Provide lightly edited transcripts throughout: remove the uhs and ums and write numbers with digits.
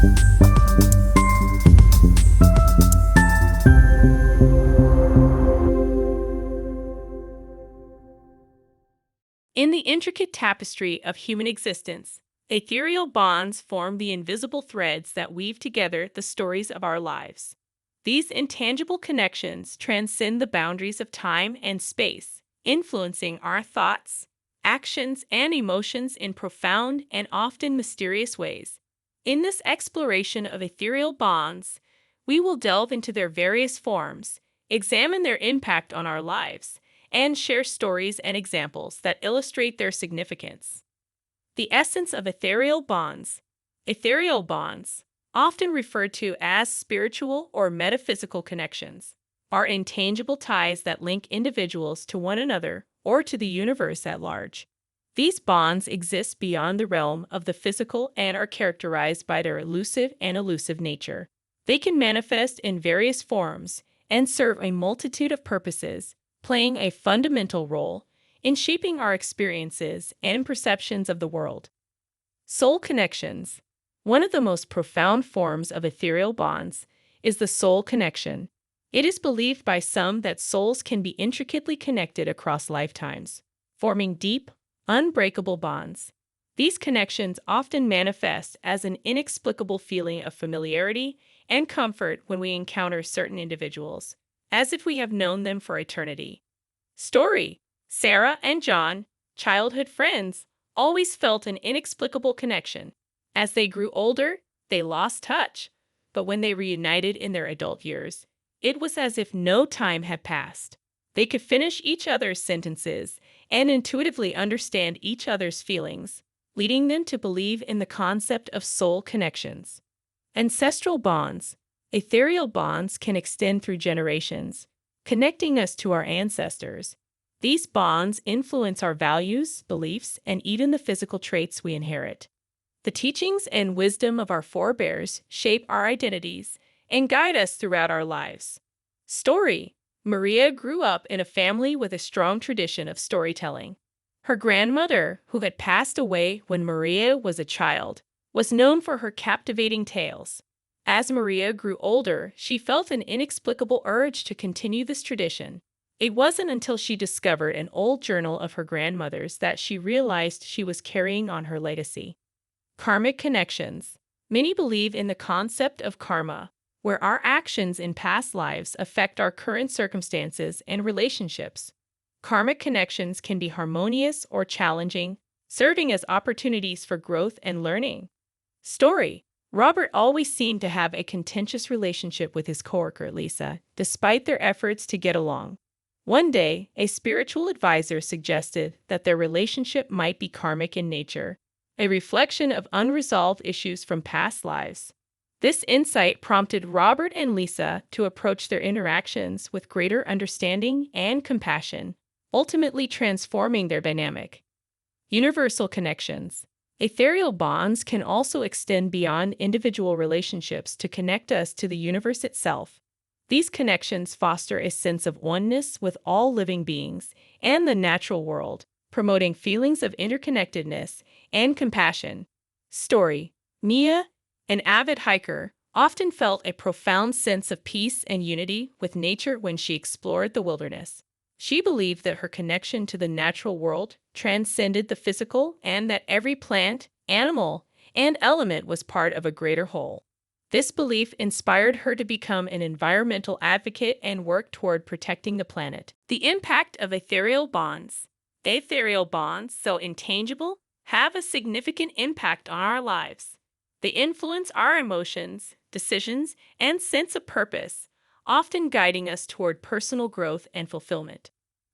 In the intricate tapestry of human existence, ethereal bonds form the invisible threads that weave together the stories of our lives. These intangible connections transcend the boundaries of time and space, influencing our thoughts, actions, and emotions in profound and often mysterious ways. In this exploration of ethereal bonds, we will delve into their various forms, examine their impact on our lives, and share stories and examples that illustrate their significance. The essence of ethereal bonds. Ethereal bonds, often referred to as spiritual or metaphysical connections, are intangible ties that link individuals to one another or to the universe at large. These bonds exist beyond the realm of the physical and are characterized by their elusive nature. They can manifest in various forms and serve a multitude of purposes, playing a fundamental role in shaping our experiences and perceptions of the world. Soul connections. One of the most profound forms of ethereal bonds is the soul connection. It is believed by some that souls can be intricately connected across lifetimes, forming deep, unbreakable bonds. These connections often manifest as an inexplicable feeling of familiarity and comfort when we encounter certain individuals, as if we have known them for eternity. Story. Sarah and John, childhood friends, always felt an inexplicable connection. As they grew older, they lost touch, but when they reunited in their adult years, it was as if no time had passed. They could finish each other's sentences and intuitively understand each other's feelings, leading them to believe in the concept of soul connections. Ancestral bonds. Ethereal bonds can extend through generations, connecting us to our ancestors. These bonds influence our values, beliefs, and even the physical traits we inherit. The teachings and wisdom of our forebears shape our identities and guide us throughout our lives. Story. Maria grew up in a family with a strong tradition of storytelling. Her grandmother, who had passed away when Maria was a child, was known for her captivating tales. As Maria grew older, she felt an inexplicable urge to continue this tradition. It wasn't until she discovered an old journal of her grandmother's that she realized she was carrying on her legacy. Karmic connections. Many believe in the concept of karma, where our actions in past lives affect our current circumstances and relationships. Karmic connections can be harmonious or challenging, serving as opportunities for growth and learning. Story. Robert always seemed to have a contentious relationship with his coworker Lisa, despite their efforts to get along. One day, a spiritual advisor suggested that their relationship might be karmic in nature, a reflection of unresolved issues from past lives. This insight prompted Robert and Lisa to approach their interactions with greater understanding and compassion, ultimately transforming their dynamic. Universal connections. Ethereal bonds can also extend beyond individual relationships to connect us to the universe itself. These connections foster a sense of oneness with all living beings and the natural world, promoting feelings of interconnectedness and compassion. Story. Mia, an avid hiker, often felt a profound sense of peace and unity with nature when she explored the wilderness. She believed that her connection to the natural world transcended the physical and that every plant, animal, and element was part of a greater whole. This belief inspired her to become an environmental advocate and work toward protecting the planet. The impact of ethereal bonds. Ethereal bonds, so intangible, have a significant impact on our lives. They influence our emotions, decisions, and sense of purpose, often guiding us toward personal growth and fulfillment.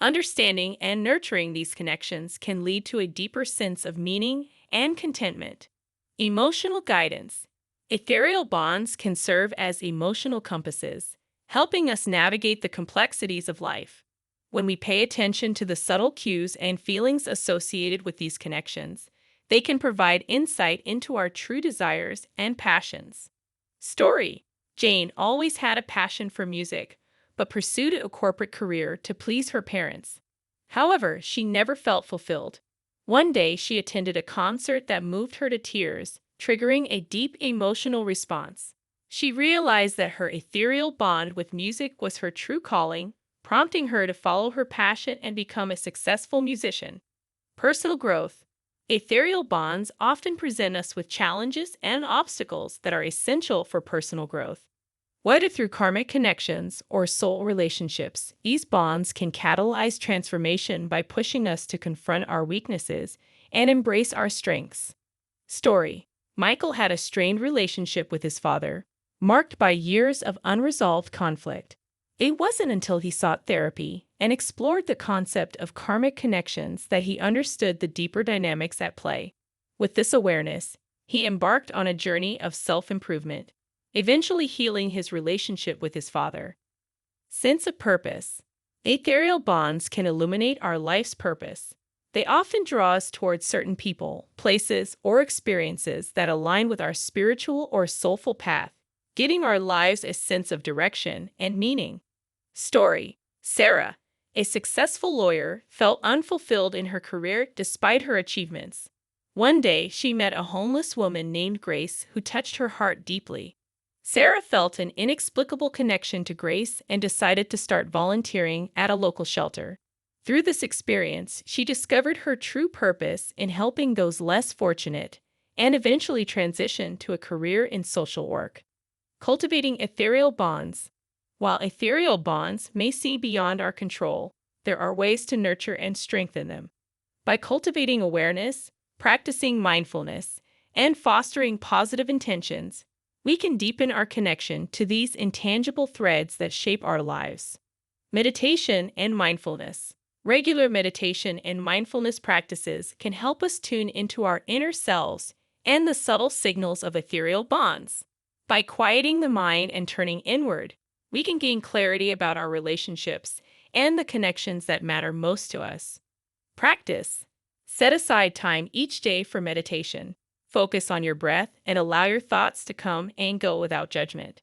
Understanding and nurturing these connections can lead to a deeper sense of meaning and contentment. Emotional guidance. Ethereal bonds can serve as emotional compasses, helping us navigate the complexities of life. When we pay attention to the subtle cues and feelings associated with these connections, they can provide insight into our true desires and passions. Story. Jane always had a passion for music, but pursued a corporate career to please her parents. However, she never felt fulfilled. One day, she attended a concert that moved her to tears, triggering a deep emotional response. She realized that her ethereal bond with music was her true calling, prompting her to follow her passion and become a successful musician. Personal growth. Ethereal bonds often present us with challenges and obstacles that are essential for personal growth. Whether through karmic connections or soul relationships, these bonds can catalyze transformation by pushing us to confront our weaknesses and embrace our strengths. Story. Michael had a strained relationship with his father, marked by years of unresolved conflict. It wasn't until he sought therapy and explored the concept of karmic connections that he understood the deeper dynamics at play. With this awareness, he embarked on a journey of self-improvement, eventually healing his relationship with his father. Sense of purpose. Ethereal bonds can illuminate our life's purpose. They often draw us towards certain people, places, or experiences that align with our spiritual or soulful path, giving our lives a sense of direction and meaning. Story. Sarah, a successful lawyer, felt unfulfilled in her career despite her achievements. One day, she met a homeless woman named Grace who touched her heart deeply. Sarah felt an inexplicable connection to Grace and decided to start volunteering at a local shelter. Through this experience, she discovered her true purpose in helping those less fortunate and eventually transitioned to a career in social work. Cultivating ethereal bonds. While ethereal bonds may seem beyond our control, there are ways to nurture and strengthen them. By cultivating awareness, practicing mindfulness, and fostering positive intentions, we can deepen our connection to these intangible threads that shape our lives. Meditation and mindfulness. Regular meditation and mindfulness practices can help us tune into our inner selves and the subtle signals of ethereal bonds. By quieting the mind and turning inward, we can gain clarity about our relationships and the connections that matter most to us. Practice. Set aside time each day for meditation. Focus on your breath and allow your thoughts to come and go without judgment.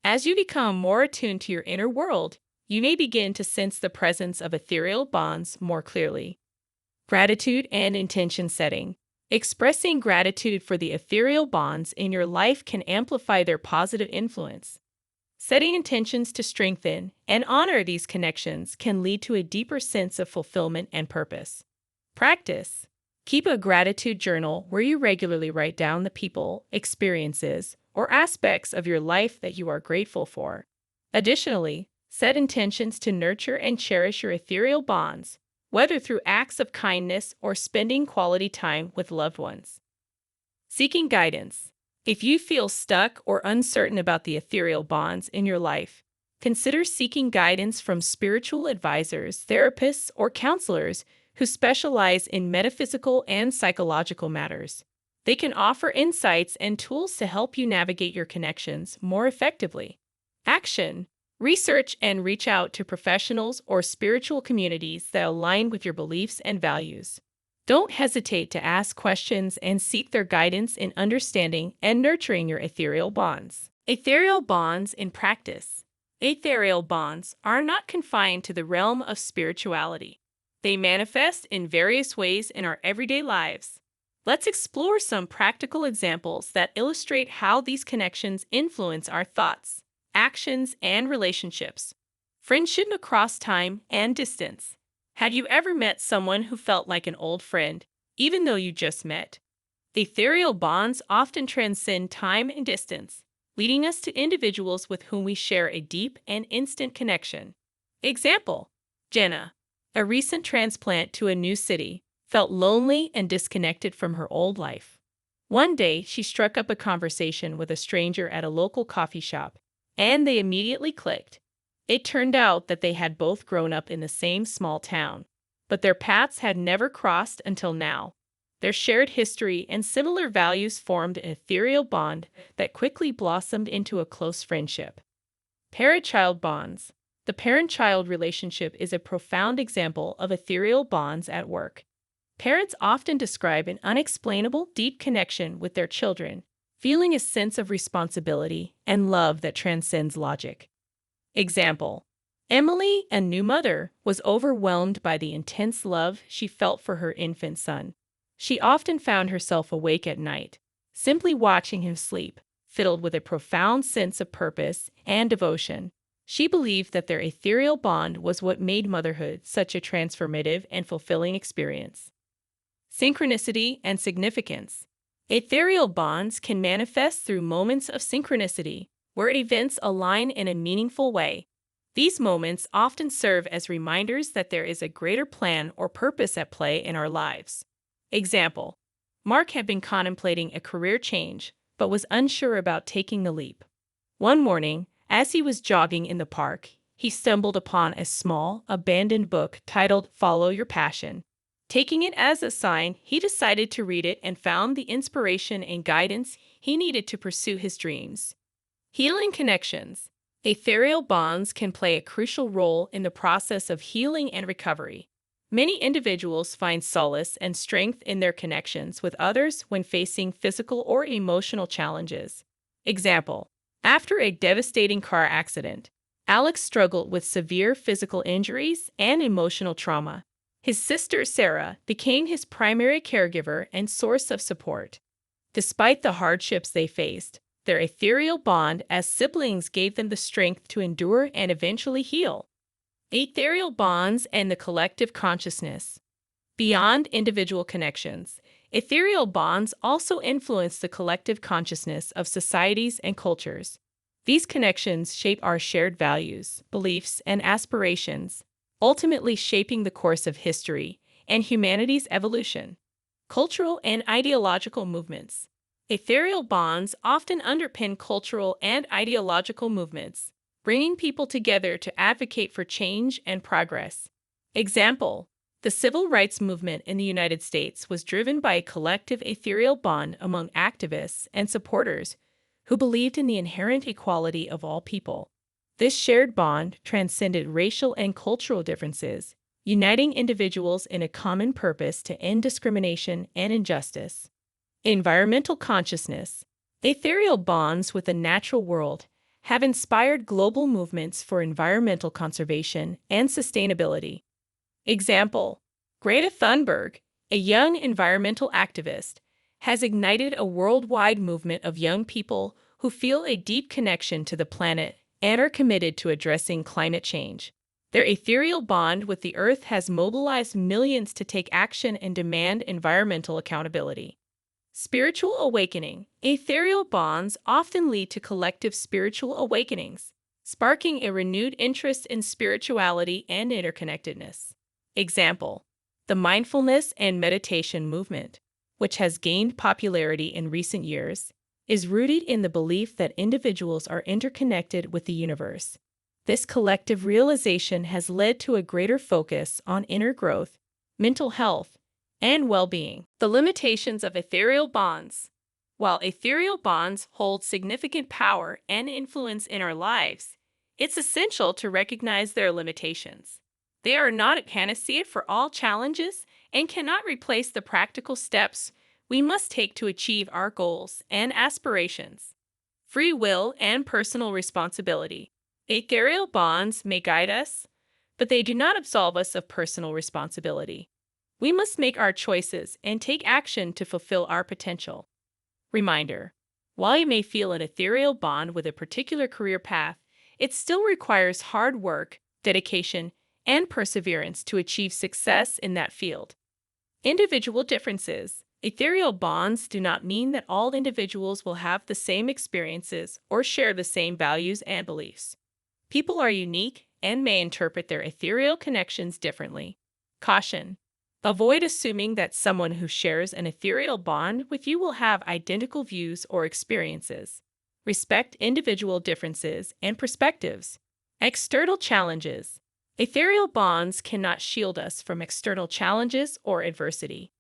As you become more attuned to your inner world, you may begin to sense the presence of ethereal bonds more clearly. Gratitude and intention setting. Expressing gratitude for the ethereal bonds in your life can amplify their positive influence. Setting intentions to strengthen and honor these connections can lead to a deeper sense of fulfillment and purpose. Practice. Keep a gratitude journal where you regularly write down the people, experiences, or aspects of your life that you are grateful for. Additionally, set intentions to nurture and cherish your ethereal bonds, whether through acts of kindness or spending quality time with loved ones. Seeking guidance. If you feel stuck or uncertain about the ethereal bonds in your life, consider seeking guidance from spiritual advisors, therapists, or counselors who specialize in metaphysical and psychological matters. They can offer insights and tools to help you navigate your connections more effectively. Action. Research and reach out to professionals or spiritual communities that align with your beliefs and values. Don't hesitate to ask questions and seek their guidance in understanding and nurturing your ethereal bonds. Ethereal bonds in practice. Ethereal bonds are not confined to the realm of spirituality. They manifest in various ways in our everyday lives. Let's explore some practical examples that illustrate how these connections influence our thoughts, actions, and relationships. Friendship across time and distance. Have you ever met someone who felt like an old friend, even though you just met? Ethereal bonds often transcend time and distance, leading us to individuals with whom we share a deep and instant connection. Example: Jenna, a recent transplant to a new city, felt lonely and disconnected from her old life. One day, she struck up a conversation with a stranger at a local coffee shop, and they immediately clicked. It turned out that they had both grown up in the same small town, but their paths had never crossed until now. Their shared history and similar values formed an ethereal bond that quickly blossomed into a close friendship. Parent-child bonds. The parent-child relationship is a profound example of ethereal bonds at work. Parents often describe an unexplainable, deep connection with their children, feeling a sense of responsibility and love that transcends logic. Example: Emily, a new mother, was overwhelmed by the intense love she felt for her infant son. She often found herself awake at night, simply watching him sleep filled with a profound sense of purpose and devotion. She believed that their ethereal bond was what made motherhood such a transformative and fulfilling experience. Synchronicity and significance. Ethereal bonds can manifest through moments of synchronicity, where events align in a meaningful way. These moments often serve as reminders that there is a greater plan or purpose at play in our lives. Example: Mark had been contemplating a career change, but was unsure about taking the leap. One morning, as he was jogging in the park, he stumbled upon a small, abandoned book titled Follow Your Passion. Taking it as a sign, he decided to read it and found the inspiration and guidance he needed to pursue his dreams. Healing connections. Ethereal bonds can play a crucial role in the process of healing and recovery. Many individuals find solace and strength in their connections with others when facing physical or emotional challenges. Example: after a devastating car accident, Alex struggled with severe physical injuries and emotional trauma. His sister Sarah became his primary caregiver and source of support. Despite the hardships they faced, their ethereal bond as siblings gave them the strength to endure and eventually heal. Ethereal bonds and the collective consciousness. Beyond individual connections, ethereal bonds also influence the collective consciousness of societies and cultures. These connections shape our shared values, beliefs, and aspirations, ultimately shaping the course of history and humanity's evolution. Cultural and ideological movements. Ethereal bonds often underpin cultural and ideological movements, bringing people together to advocate for change and progress. Example: the civil rights movement in the United States was driven by a collective ethereal bond among activists and supporters who believed in the inherent equality of all people. This shared bond transcended racial and cultural differences, uniting individuals in a common purpose to end discrimination and injustice. Environmental consciousness. Ethereal bonds with the natural world have inspired global movements for environmental conservation and sustainability. Example: Greta Thunberg, a young environmental activist, has ignited a worldwide movement of young people who feel a deep connection to the planet and are committed to addressing climate change. Their ethereal bond with the Earth has mobilized millions to take action and demand environmental accountability. Spiritual awakening. Ethereal bonds often lead to collective spiritual awakenings, sparking a renewed interest in spirituality and interconnectedness. Example: the mindfulness and meditation movement, which has gained popularity in recent years, is rooted in the belief that individuals are interconnected with the universe. This collective realization has led to a greater focus on inner growth, mental health, and well-being. The limitations of ethereal bonds. While ethereal bonds hold significant power and influence in our lives, it's essential to recognize their limitations. They are not a panacea for all challenges and cannot replace the practical steps we must take to achieve our goals and aspirations. Free will and personal responsibility. Ethereal bonds may guide us, but they do not absolve us of personal responsibility. We must make our choices and take action to fulfill our potential. Reminder: while you may feel an ethereal bond with a particular career path, it still requires hard work, dedication, and perseverance to achieve success in that field. Individual differences. Ethereal bonds do not mean that all individuals will have the same experiences or share the same values and beliefs. People are unique and may interpret their ethereal connections differently. Caution: avoid assuming that someone who shares an ethereal bond with you will have identical views or experiences. Respect individual differences and perspectives. External challenges. Ethereal bonds cannot shield us from external challenges or adversity.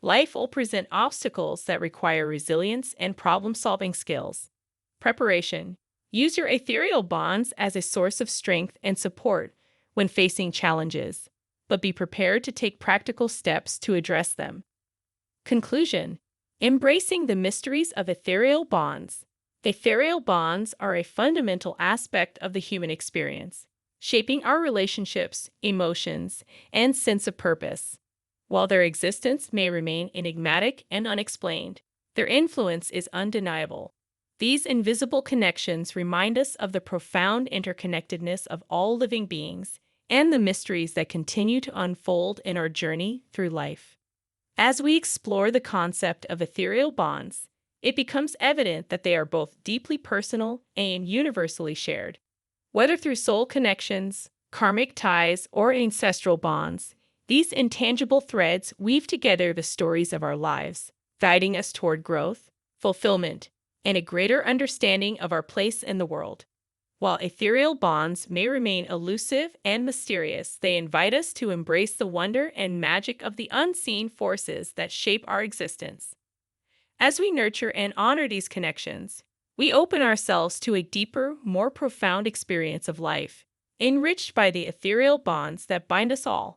Life will present obstacles that require resilience and problem-solving skills. Preparation. Use your ethereal bonds as a source of strength and support when facing challenges, but be prepared to take practical steps to address them. Conclusion. Embracing the mysteries of ethereal bonds. Ethereal bonds are a fundamental aspect of the human experience, shaping our relationships, emotions, and sense of purpose. While their existence may remain enigmatic and unexplained, Their influence is undeniable. These invisible connections remind us of the profound interconnectedness of all living beings and the mysteries that continue to unfold in our journey through life. As we explore the concept of ethereal bonds, it becomes evident that they are both deeply personal and universally shared. Whether through soul connections, karmic ties, or ancestral bonds, these intangible threads weave together the stories of our lives, guiding us toward growth, fulfillment, and a greater understanding of our place in the world. While ethereal bonds may remain elusive and mysterious, they invite us to embrace the wonder and magic of the unseen forces that shape our existence. As we nurture and honor these connections, we open ourselves to a deeper, more profound experience of life, enriched by the ethereal bonds that bind us all.